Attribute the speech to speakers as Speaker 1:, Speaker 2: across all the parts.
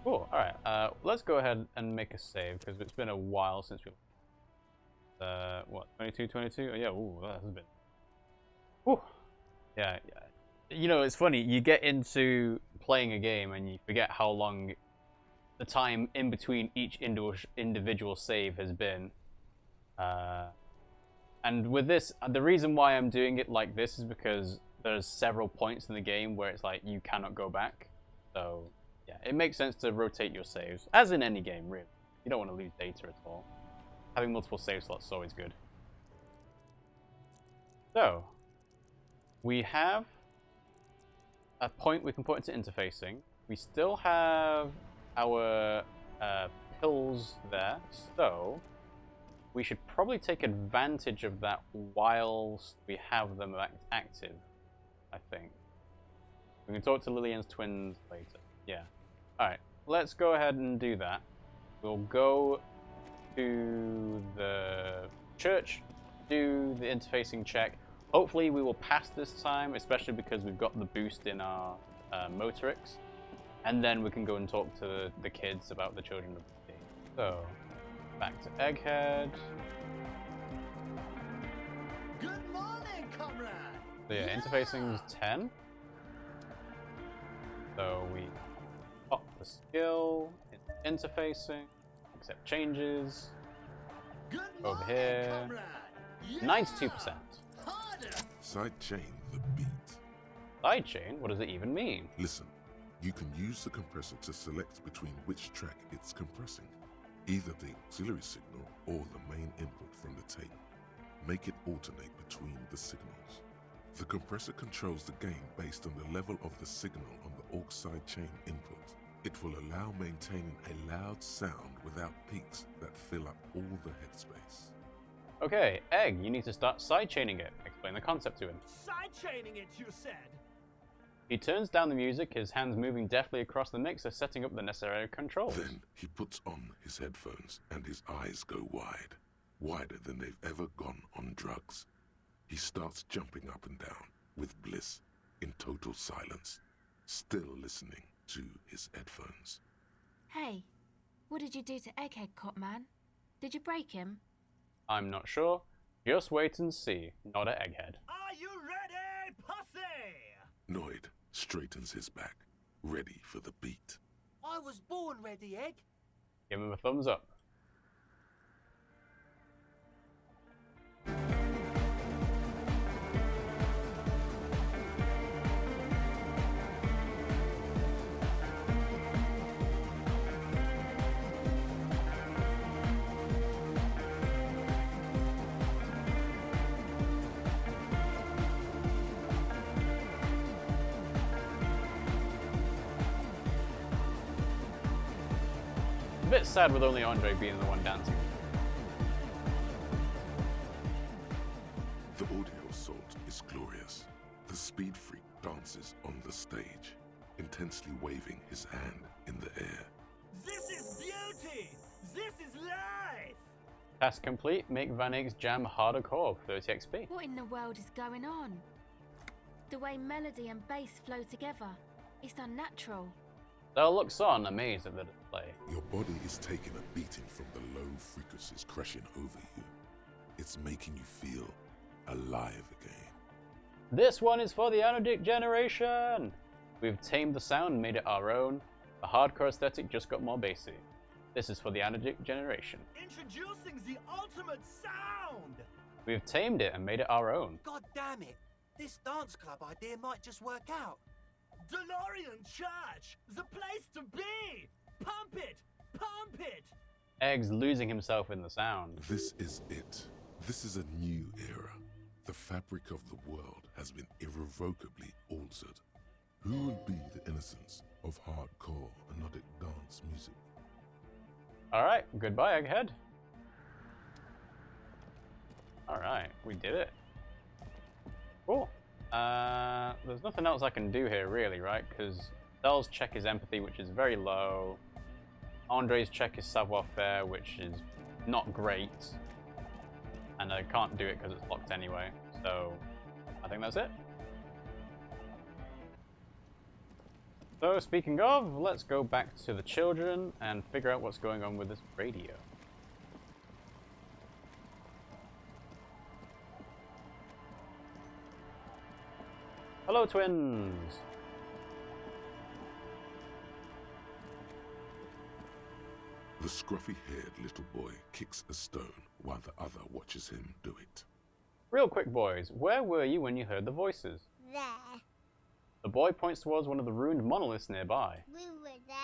Speaker 1: Cool. All right. Let's go ahead and make a save because it's been a while since we. What? 22, 22? Oh, yeah. Ooh, that has been. Ooh. Yeah, yeah. You know, it's funny. You get into playing a game and you forget how long the time in between each individual save has been. Uh, and with this, the reason why I'm doing it like this is because there's several points in the game where it's like you cannot go back. So yeah, it makes sense to rotate your saves, as in any game, really. You don't want to lose data at all. Having multiple save slots is always good. So we have a point we can put into interfacing. We still have our pills there, so we should probably take advantage of that whilst we have them active, I think. We can talk to Lillian's twins later. Yeah. Alright, let's go ahead and do that. We'll go to the church, do the interfacing check. Hopefully we will pass this time, especially because we've got the boost in our motorics. And then we can go and talk to the kids about the children of the game. So, back to Egghead.
Speaker 2: Good morning, comrade.
Speaker 1: So yeah, interfacing's 10. So we pop the skill, interfacing, accept changes.
Speaker 2: Good
Speaker 1: Over
Speaker 2: morning,
Speaker 1: here.
Speaker 2: comrade. Yeah.
Speaker 1: 92%.
Speaker 2: Harder.
Speaker 3: Sidechain the beat.
Speaker 1: Sidechain? What does it even mean?
Speaker 3: Listen, you can use the compressor to select between which track it's compressing, either the auxiliary signal or the main input from the tape. Make it alternate between the signals. The compressor controls the gain based on the level of the signal on the aux sidechain input. It will allow maintaining a loud sound without peaks that fill up all the headspace.
Speaker 1: Okay, Egg, you need to start sidechaining it. Explain the concept to him.
Speaker 2: Sidechaining it, you said.
Speaker 1: He turns down the music, his hands moving deftly across the mixer, setting up the necessary controls.
Speaker 3: Then he puts on his headphones and his eyes go wide, wider than they've ever gone on drugs. He starts jumping up and down with bliss, in total silence, still listening to his headphones.
Speaker 4: Hey, what did you do to Egghead, Copman? Did you break him?
Speaker 1: I'm not sure. Just wait and see. Not at Egghead.
Speaker 2: Are you ready, pussy?
Speaker 3: Noid straightens his back, ready for the beat.
Speaker 2: I was born ready, Egg.
Speaker 1: Give him a thumbs up. A bit sad with only Andre being the one dancing.
Speaker 3: The audio assault is glorious. The speed freak dances on the stage, intensely waving his hand in the air.
Speaker 2: This is beauty. This is life.
Speaker 1: Task complete. Make Van Eyck's jam harder core. 30 XP.
Speaker 4: What in the world is going on? The way melody and bass flow together, it's unnatural.
Speaker 1: They'll looks on, amazed at the display.
Speaker 3: Your body is taking a beating from the low frequencies crashing over you. It's making you feel alive again.
Speaker 1: This one is for the Anodic generation! We've tamed the sound and made it our own. The hardcore aesthetic just got more bassy. This is for the Anodic generation.
Speaker 2: Introducing the ultimate sound.
Speaker 1: We've tamed it and made it our own.
Speaker 5: God damn it! This dance club idea might just work out.
Speaker 2: DeLorean Church, the place to be. Pump it, pump it.
Speaker 1: Egg's losing himself in the sound.
Speaker 3: This is it. This is a new era. The fabric of the world has been irrevocably altered. Who will be the innocence of hardcore anodic dance music?
Speaker 1: Alright, goodbye, Egghead. Alright, we did it. Cool. There's nothing else I can do here, really, right? Because Cell's check is empathy, which is very low. Andre's check is savoir-faire, which is not great. And I can't do it because it's locked anyway. So, I think that's it. So, speaking of, let's go back to the children and figure out what's going on with this radio. Hello, twins!
Speaker 3: The scruffy-haired little boy kicks a stone while the other watches him do it.
Speaker 1: Real quick, boys, where were you when you heard the voices?
Speaker 6: There.
Speaker 1: The boy points towards one of the ruined monoliths nearby.
Speaker 6: We were there.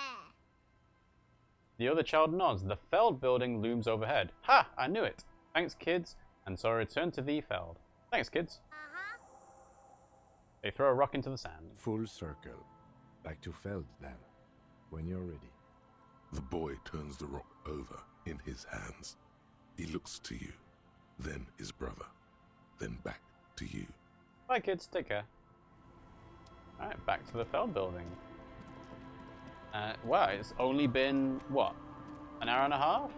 Speaker 1: The other child nods. The Feld building looms overhead. Ha! I knew it! Thanks, kids, and so I return to the Feld. Thanks, kids. They throw a rock into the sand.
Speaker 7: Full circle. Back to Feld, then, when you're ready.
Speaker 3: The boy turns the rock over in his hands. He looks to you, then his brother, then back to you.
Speaker 1: Bye, kids. Take care. Alright, back to the Feld building. Wow, it's only been, what, an hour and a half?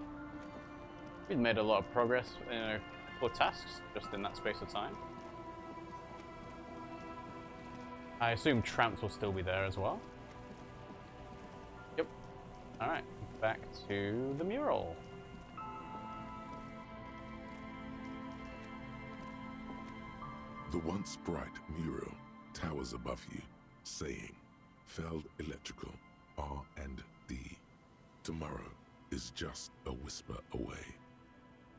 Speaker 1: We've made a lot of progress in a couple of tasks just in that space of time. I assume tramps will still be there as well. Yep. Alright, back to the mural.
Speaker 3: The once bright mural towers above you, saying, Feld Electrical, R&D. Tomorrow is just a whisper away.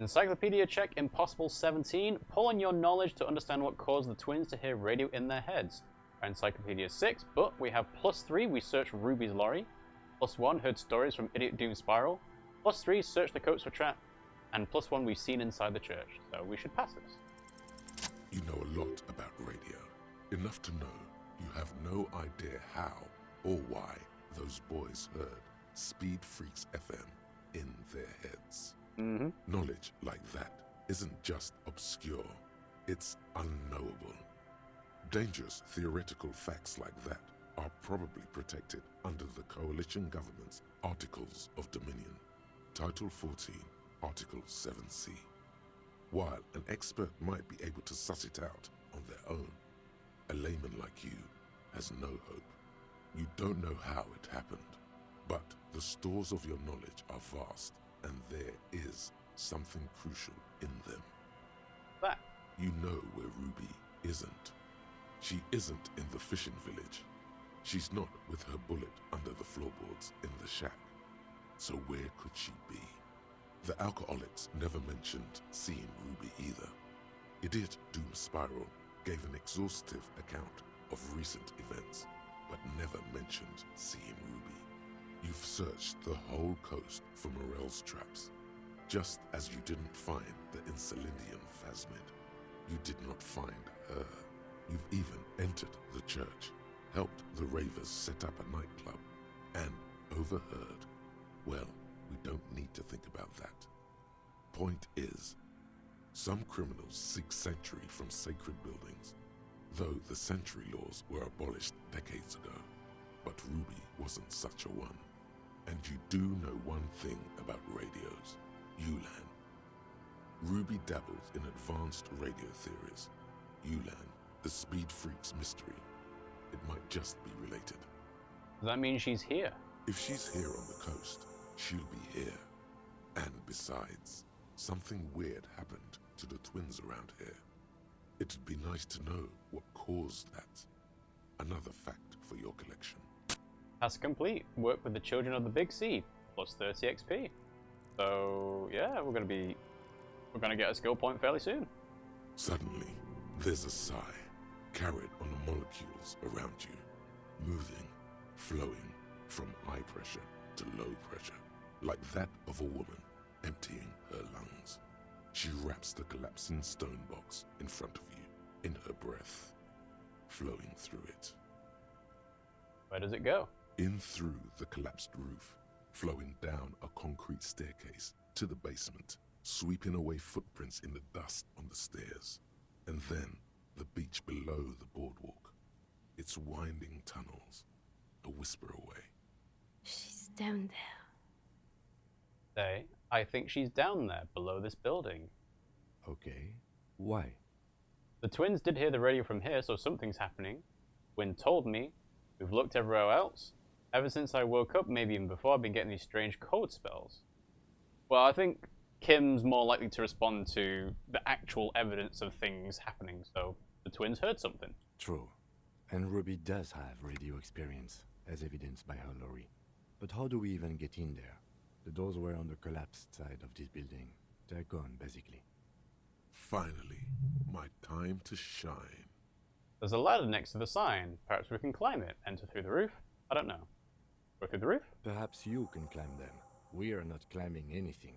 Speaker 1: Encyclopedia check impossible 17. Pull on your knowledge to understand what caused the twins to hear radio in their heads. Encyclopedia 6, but we have +3, we searched Ruby's lorry. +1, heard stories from Idiot Doom Spiral. +3, searched the coats for trap. And +1, we've seen inside the church. So we should pass this.
Speaker 3: You know a lot about radio. Enough to know you have no idea how or why those boys heard Speed Freaks FM in their heads. Knowledge like that isn't just obscure, it's unknowable. Dangerous theoretical facts like that are probably protected under the coalition government's Articles of Dominion, Title 14, Article 7C. While an expert might be able to suss it out on their own, a layman like you has no hope. You don't know how it happened, but the stores of your knowledge are vast, and there is something crucial in them.
Speaker 1: That.
Speaker 3: You know where Ruby isn't. She isn't in the fishing village. She's not with her bullet under the floorboards in the shack. So where could she be? The alcoholics never mentioned seeing Ruby either. Idiot Doom Spiral gave an exhaustive account of recent events, but never mentioned seeing Ruby. You've searched the whole coast for Morel's traps, just as you didn't find the Insulindian Phasmid. You did not find her. You've even entered the church, helped the Ravers set up a nightclub, and overheard. Well, we don't need to think about that. Point is, some criminals seek sanctuary from sacred buildings, though the sanctuary laws were abolished decades ago. But Ruby wasn't such a one. And you do know one thing about radios, Ulan. Ruby dabbles in advanced radio theories. Ulan, the Speed Freaks mystery. It might just be related.
Speaker 1: Does that mean she's here?
Speaker 3: If she's here on the coast, she'll be here. And besides, something weird happened to the twins around here. It'd be nice to know what caused that. Another fact for your collection.
Speaker 1: Task complete. Work with the children of the Big C. Plus 30 XP. So, yeah, we're gonna get a skill point fairly soon.
Speaker 3: Suddenly, there's a sigh, carried on the molecules around you, moving, flowing from high pressure to low pressure, like that of a woman emptying her lungs. She wraps the collapsing stone box in front of you, in her breath, flowing through it.
Speaker 1: Where does it go?
Speaker 3: In through the collapsed roof, flowing down a concrete staircase to the basement, sweeping away footprints in the dust on the stairs, and then the beach below the boardwalk, its winding tunnels, a whisper away.
Speaker 6: She's down there.
Speaker 1: Say, I think she's down there, below this building.
Speaker 7: Okay. Why?
Speaker 1: The twins did hear the radio from here, so something's happening. Wynn told me, We've looked everywhere else. Ever since I woke up, maybe even before, I've been getting these strange cold spells. Well, I think Kim's more likely to respond to the actual evidence of things happening, so the twins heard something.
Speaker 7: True. And Ruby does have radio experience, as evidenced by her lorry. But how do we even get in there? The doors were on the collapsed side of this building. They're gone, basically.
Speaker 3: Finally, my time to shine.
Speaker 1: There's a ladder next to the sign. Perhaps we can climb it. Enter through the roof? I don't know. Go through the roof?
Speaker 7: Perhaps you can climb them. We are not climbing anything.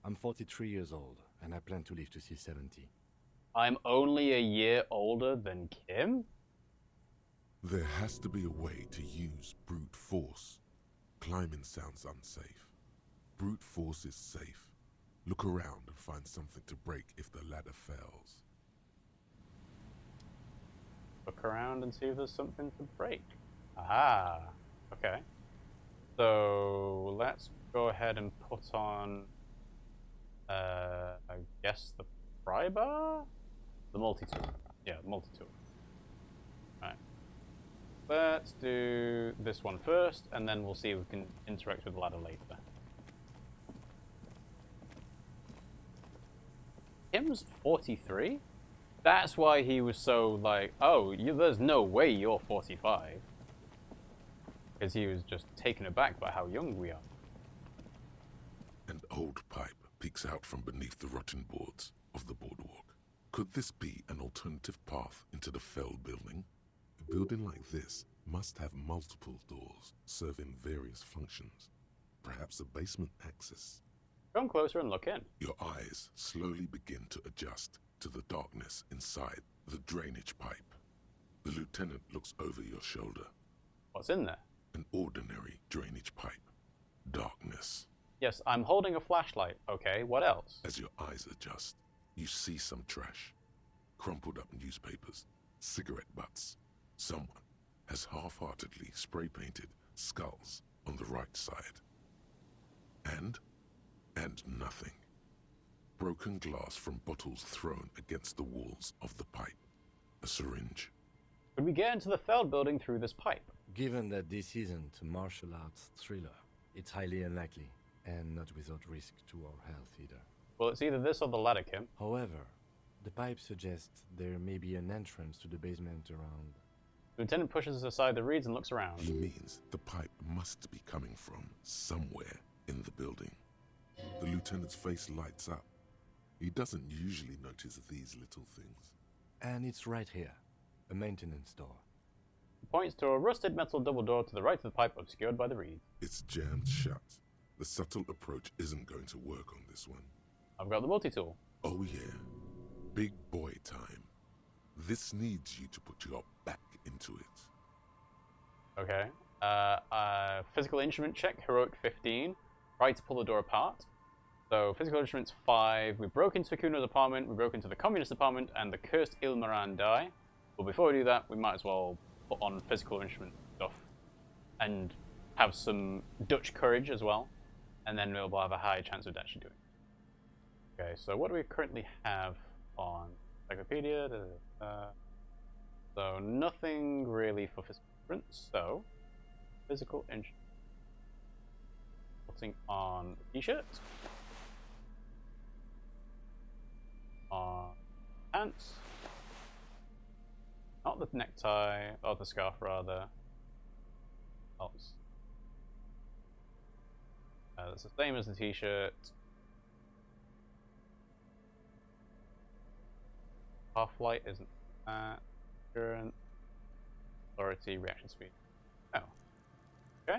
Speaker 7: I'm 43 years old, and I plan to live to see 70.
Speaker 1: I'm only a year older than Kim?
Speaker 3: There has to be a way to use brute force. Climbing sounds unsafe. Brute force is safe. Look around and find something to break if the ladder fails.
Speaker 1: Look around and see if there's something to break. Aha! Okay. So, let's go ahead and put on, I guess the pry bar? The multi-tool. Yeah, multi-tool. Right. Let's do this one first, and then we'll see if we can interact with the ladder later. Kim's 43? That's why he was so like, oh, there's no way you're 45. Because he was just taken aback by how young we are.
Speaker 3: An old pipe peeks out from beneath the rotten boards of the boardwalk. Could this be an alternative path into the Feld building? A building like this must have multiple doors serving various functions. Perhaps a basement access.
Speaker 1: Come closer and look in.
Speaker 3: Your eyes slowly begin to adjust to the darkness inside the drainage pipe. The lieutenant looks over your shoulder.
Speaker 1: What's in there?
Speaker 3: An ordinary drainage pipe. Darkness.
Speaker 1: Yes, I'm holding a flashlight. Okay, what else?
Speaker 3: As your eyes adjust, you see some trash. Crumpled up newspapers, cigarette butts. Someone has half-heartedly spray-painted skulls on the right side. And nothing. Broken glass from bottles thrown against the walls of the pipe. A syringe.
Speaker 1: Could we get into the Feld building through this pipe?
Speaker 7: Given that this isn't a martial arts thriller, it's highly unlikely, and not without risk to our health either.
Speaker 1: Well, it's either this or the ladder, Kim.
Speaker 7: However, the pipe suggests there may be an entrance to the basement around.
Speaker 1: The lieutenant pushes aside the reeds and looks around.
Speaker 3: He means the pipe must be coming from somewhere in the building. The lieutenant's face lights up. He doesn't usually notice these little things.
Speaker 7: And it's right here, a maintenance door.
Speaker 1: He points to a rusted metal double door to the right of the pipe, obscured by the reeds.
Speaker 3: It's jammed shut. The subtle approach isn't going to work on this one.
Speaker 1: I've got the multi-tool.
Speaker 3: Oh yeah, big boy time. This needs you to put your back into it.
Speaker 1: Okay. Physical instrument check, heroic 15. Try to pull the door apart. So, physical instruments 5. We broke into Kuno's apartment, we broke into the communist apartment, and the cursed Ilmaran die. But before we do that, we might as well put on physical instrument stuff. And have some Dutch courage as well. And then we'll have a high chance of actually doing it. Okay, so what do we currently have on Encyclopedia? So, nothing really for physical instruments. So, physical instruments. Putting on a t-shirt. On pants. Not the necktie, or the scarf rather. Else. It's the same as the t-shirt. Half-light isn't that. Endurance. Authority, reaction speed. Oh. Okay.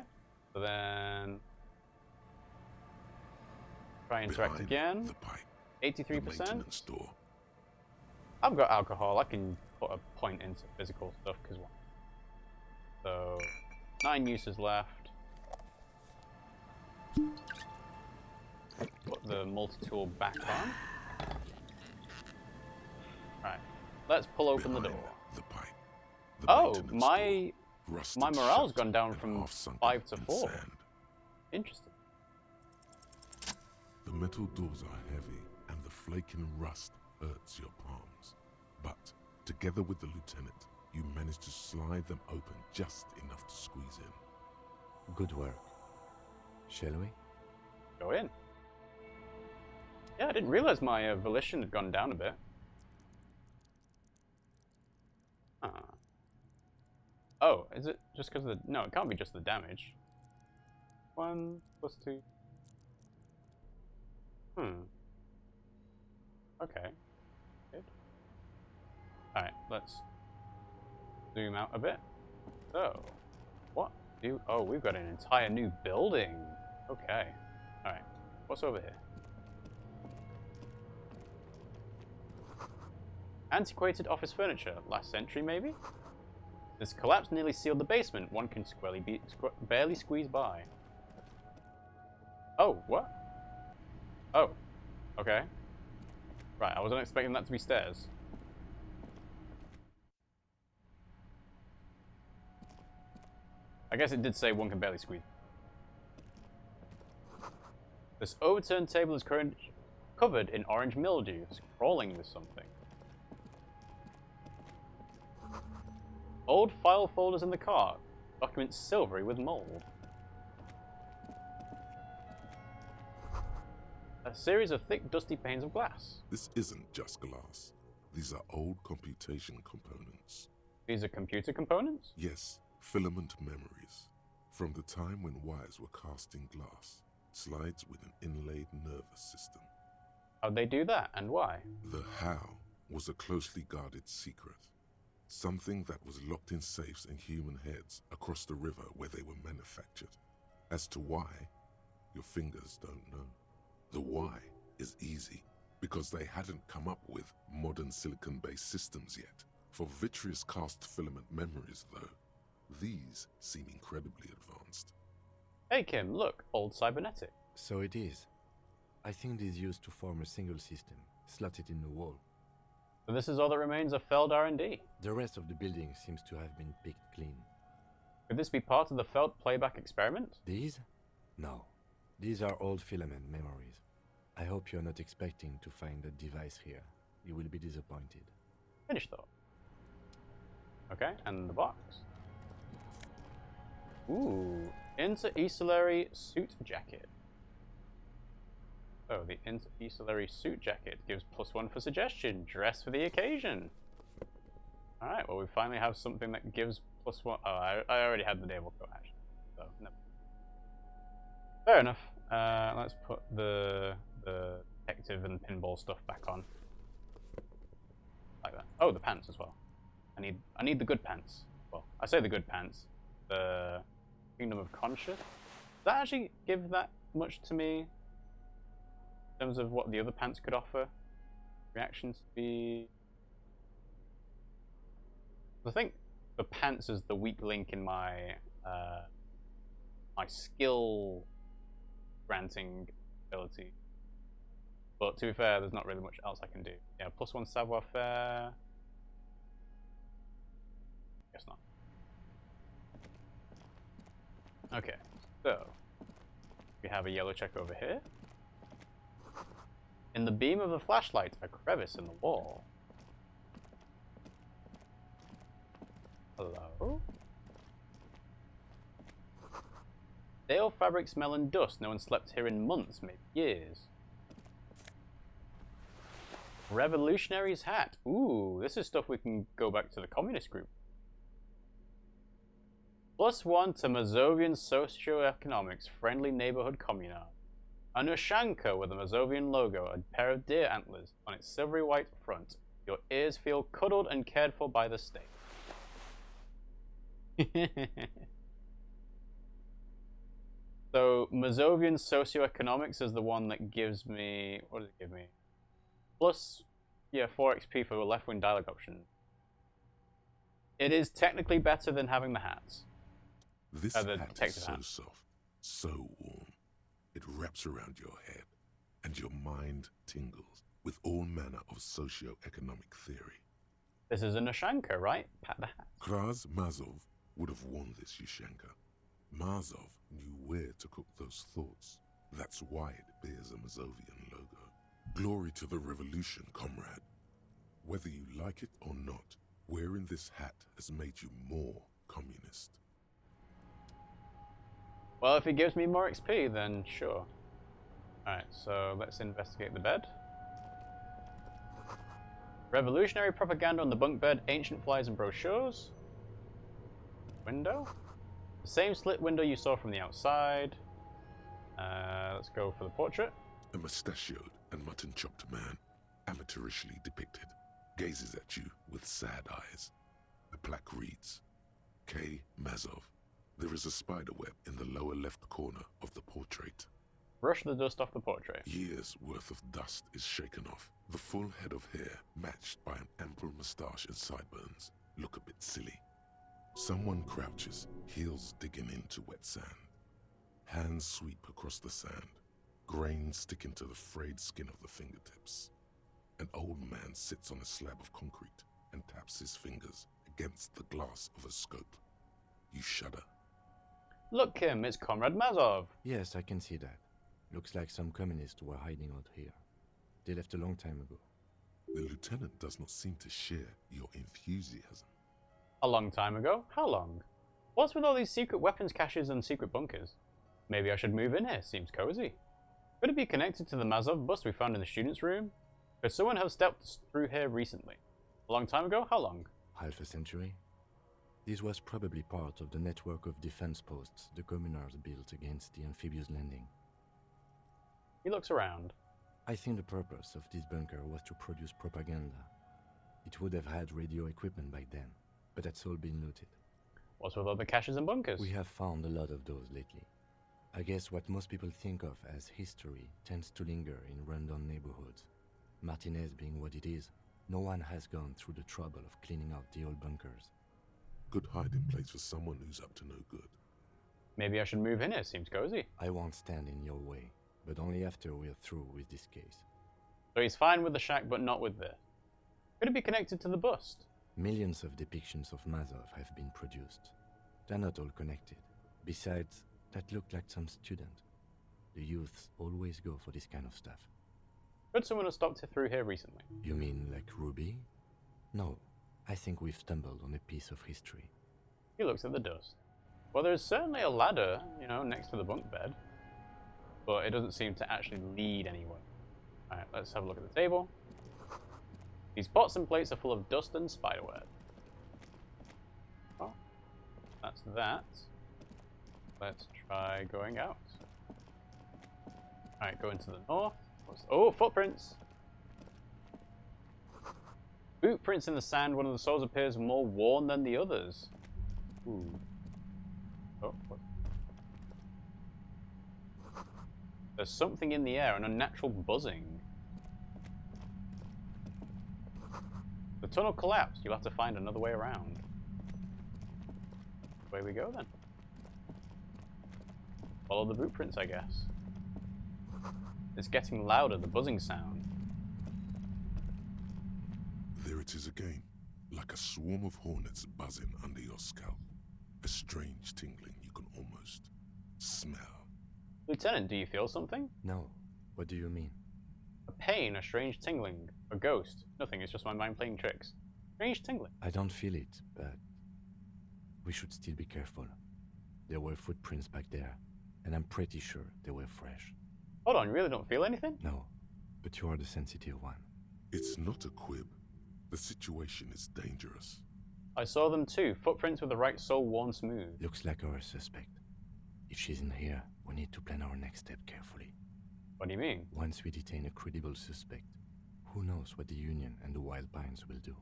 Speaker 1: So then try and interact again.
Speaker 3: The pipe.
Speaker 1: 83%.
Speaker 3: Door.
Speaker 1: I've got alcohol. I can put a point into physical stuff because so 9 uses left. Put the multi-tool back on. Right. Let's pull open the door.
Speaker 3: The pipe.
Speaker 1: Oh, my morale's gone down from 5 to 4.
Speaker 3: Sand.
Speaker 1: Interesting.
Speaker 3: The metal doors are heavy, and the flaking rust hurts your palms. But, together with the lieutenant, You managed to slide them open just enough to squeeze in.
Speaker 7: Good work. Shall we?
Speaker 1: Go in. Yeah, I didn't realize my volition had gone down a bit. Oh, is it just because of the... No, it can't be just the damage. 1 plus 2. Okay. Good. Alright, let's zoom out a bit. So, what do... Oh, we've got an entire new building. Okay. Alright, what's over here? Antiquated office furniture. Last century, maybe? This collapse nearly sealed the basement. One can barely squeeze by. Oh, what? Oh, okay. Right, I wasn't expecting that to be stairs. I guess it did say one can barely squeeze. This overturned table is currently covered in orange mildew, crawling with something. Old file folders in the cart. Documents silvery with mold. A series of thick, dusty panes of glass.
Speaker 3: This isn't just glass. These are old computation components.
Speaker 1: These are computer components?
Speaker 3: Yes, filament memories. From the time when wires were cast in glass, slides with an inlaid nervous system.
Speaker 1: How'd they do that, and why?
Speaker 3: The how was a closely guarded secret. Something that was locked in safes in human heads across the river where they were manufactured. As to why, your fingers don't know. The why is easy, because they hadn't come up with modern silicon-based systems yet. For vitreous cast filament memories, though, these seem incredibly advanced.
Speaker 1: Hey Kim, look, old cybernetic.
Speaker 7: So it is. I think these used to form a single system, slotted in the wall.
Speaker 1: So this is all that remains of failed R&D.
Speaker 7: The rest of the building seems to have been picked clean.
Speaker 1: Could this be part of the failed playback experiment?
Speaker 7: These? No. These are old filament memories. I hope you're not expecting to find a device here. You will be disappointed.
Speaker 1: Finished thought. Okay, and the box. Ooh, inter-ecelary suit jacket. Oh, the inter-ecelary suit jacket gives +1 for suggestion. Dress for the occasion. Alright, well we finally have something that gives +1. Oh, I already had the naval coat actually. So, no. Fair enough. Let's put the detective and pinball stuff back on. Like that. Oh, the pants as well. I need the good pants. Well, I say the good pants. The Kingdom of Conscious. Does that actually give that much to me? In terms of what the other pants could offer? Reaction speed. I think the pants is the weak link in my my skill granting ability. But to be fair, there's not really much else I can do. Yeah, +1 savoir faire. Guess not. Okay, so we have a yellow check over here. In the beam of a flashlight, a crevice in the wall. Hello? Stale fabric smell and dust. No one slept here in months, maybe years. Revolutionary's hat. Ooh, this is stuff we can go back to the communist group. +1 to Mazovian socioeconomics, friendly neighborhood communard. A Nushanka with a Mazovian logo, a pair of deer antlers on its silvery white front. Your ears feel cuddled and cared for by the state. So, Mazovian socioeconomics is the one that gives me... What does it give me? Plus, yeah, 4 XP for a left-wing dialog option. It is technically better than having the hats.
Speaker 3: This
Speaker 1: The
Speaker 3: hat is
Speaker 1: detective
Speaker 3: so
Speaker 1: hat.
Speaker 3: soft, so warm. It wraps around your head, and your mind tingles with all manner of socio-economic theory.
Speaker 1: This is a Nushanka, right? Pat the hat.
Speaker 3: Kraz Mazov would have worn this Yushenka. Mazov knew where to cook those thoughts. That's why it bears a Mazovian logo. Glory to the revolution, comrade. Whether you like it or not, Wearing this hat has made you more communist.
Speaker 1: Well, if it gives me more XP, then sure. Alright, so let's investigate the bed. Revolutionary propaganda on the bunk bed, ancient flyers and brochures. Window. The same slit window you saw from the outside. Let's go for the portrait.
Speaker 3: A mustachioed and mutton-chopped man, amateurishly depicted, gazes at you with sad eyes. The plaque reads, K. Mazov. There is a spiderweb in the lower left corner of the portrait.
Speaker 1: Brush the dust off the portrait.
Speaker 3: Years' worth of dust is shaken off. The full head of hair, matched by an ample moustache and sideburns, look a bit silly. Someone crouches, heels digging into wet sand. Hands sweep across the sand, grains sticking to the frayed skin of the fingertips. An old man sits on a slab of concrete and taps his fingers against the glass of a scope. You shudder.
Speaker 1: Look, Kim, it's Comrade Mazov.
Speaker 7: Yes, I can see that. Looks like some communists were hiding out here. They left a long time ago.
Speaker 3: The lieutenant does not seem to share your enthusiasm.
Speaker 1: A long time ago? How long? What's with all these secret weapons caches and secret bunkers? Maybe I should move in here, seems cozy. Could it be connected to the Mazov bust we found in the students' room? Could someone have stepped through here recently? A long time ago? How long?
Speaker 7: Half a century? This was probably part of the network of defense posts the communards built against the amphibious landing.
Speaker 1: He looks around.
Speaker 7: I think the purpose of this bunker was to produce propaganda. It would have had radio equipment back then, but that's all been looted.
Speaker 1: What's with other caches and bunkers?
Speaker 7: We have found a lot of those lately. I guess what most people think of as history tends to linger in rundown neighborhoods. Martinez being what it is, no one has gone through the trouble of cleaning out the old bunkers.
Speaker 3: Good hiding place for someone who's up to no good.
Speaker 1: Maybe I should move in here, seems cozy.
Speaker 7: I won't stand in your way, but only after we're through with this case.
Speaker 1: So he's fine with the shack, but not with this. Could it be connected to the bust?
Speaker 7: Millions of depictions of Mazov have been produced. They're not all connected. Besides, that looked like some student. The youths always go for this kind of stuff.
Speaker 1: Could someone have stopped through here recently?
Speaker 7: You mean like Ruby? No, I think we've stumbled on a piece of history.
Speaker 1: He looks at the dust. Well, there's certainly a ladder, next to the bunk bed. But it doesn't seem to actually lead anywhere. Alright, let's have a look at the table. These pots and plates are full of dust and spiderweb. Oh, that's that. Let's try going out. Alright, go into the north. Oh, footprints! Boot prints in the sand. One of the soles appears more worn than the others. Ooh. Oh, what? There's something in the air, an unnatural buzzing. The tunnel collapsed. You'll have to find another way around. Away we go then. Follow the boot prints, I guess. It's getting louder, the buzzing sound.
Speaker 3: There it is again, like a swarm of hornets buzzing under your scalp. A strange tingling you can almost smell.
Speaker 1: Lieutenant, do you feel something?
Speaker 7: No. What do you mean?
Speaker 1: A pain, a strange tingling, a ghost. Nothing, it's just my mind playing tricks. Strange tingling.
Speaker 7: I don't feel it, but we should still be careful. There were footprints back there, and I'm pretty sure they were fresh.
Speaker 1: Hold on, you really don't feel anything?
Speaker 7: No, but you are the sensitive one.
Speaker 3: It's not a quib. The situation is dangerous.
Speaker 1: I saw them too, footprints with the right sole worn smooth.
Speaker 7: Looks like our suspect. If she's in here, we need to plan our next step carefully.
Speaker 1: What do you mean?
Speaker 7: Once we detain a credible suspect, who knows what the Union and the Wild Pines will do?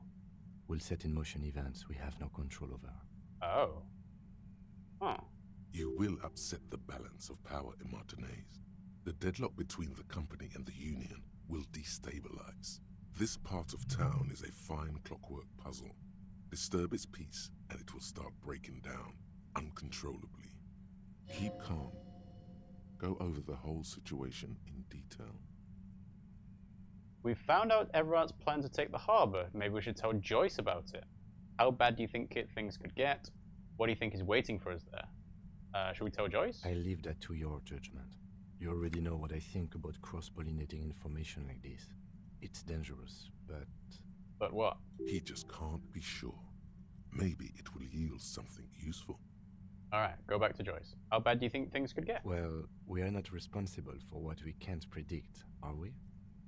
Speaker 7: We'll set in motion events we have no control over.
Speaker 1: Oh. Huh.
Speaker 3: You will upset the balance of power in Martinez. The deadlock between the company and the Union will destabilize. This part of town is a fine clockwork puzzle. Disturb its peace, and it will start breaking down uncontrollably. Keep calm. Go over the whole situation in detail.
Speaker 1: We've found out Everard's plan to take the harbour. Maybe we should tell Joyce about it. How bad do you think things could get? What do you think is waiting for us there? Should we tell Joyce?
Speaker 7: I leave that to your judgment. You already know what I think about cross-pollinating information like this. It's dangerous, but
Speaker 1: But what?
Speaker 3: He just can't be sure. Maybe it will yield something useful.
Speaker 1: Alright, go back to Joyce. How bad do you think things could get?
Speaker 7: Well, we are not responsible for what we can't predict, are we?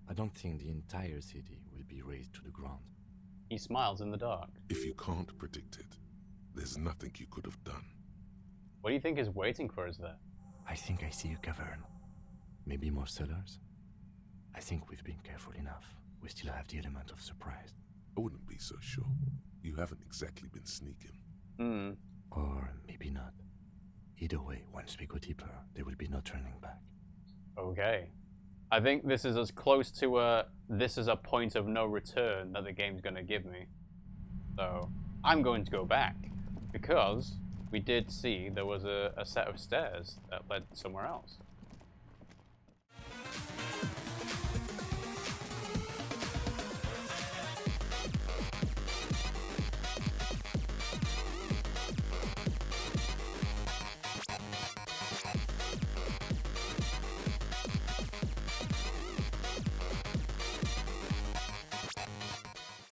Speaker 7: I don't think the entire city will be razed to the ground.
Speaker 1: He smiles in the dark.
Speaker 3: If you can't predict it, there's nothing you could have done.
Speaker 1: What do you think is waiting for us there?
Speaker 7: I think I see a cavern. Maybe more cellars? I think we've been careful enough. We still have the element of surprise.
Speaker 3: I wouldn't be so sure. You haven't exactly been sneaking.
Speaker 7: Or maybe not. Either way, once we go deeper, there will be no turning back.
Speaker 1: Okay. I think this is as close to this is a point of no return that the game's going to give me. So, I'm going to go back. Because we did see there was a set of stairs that led somewhere else.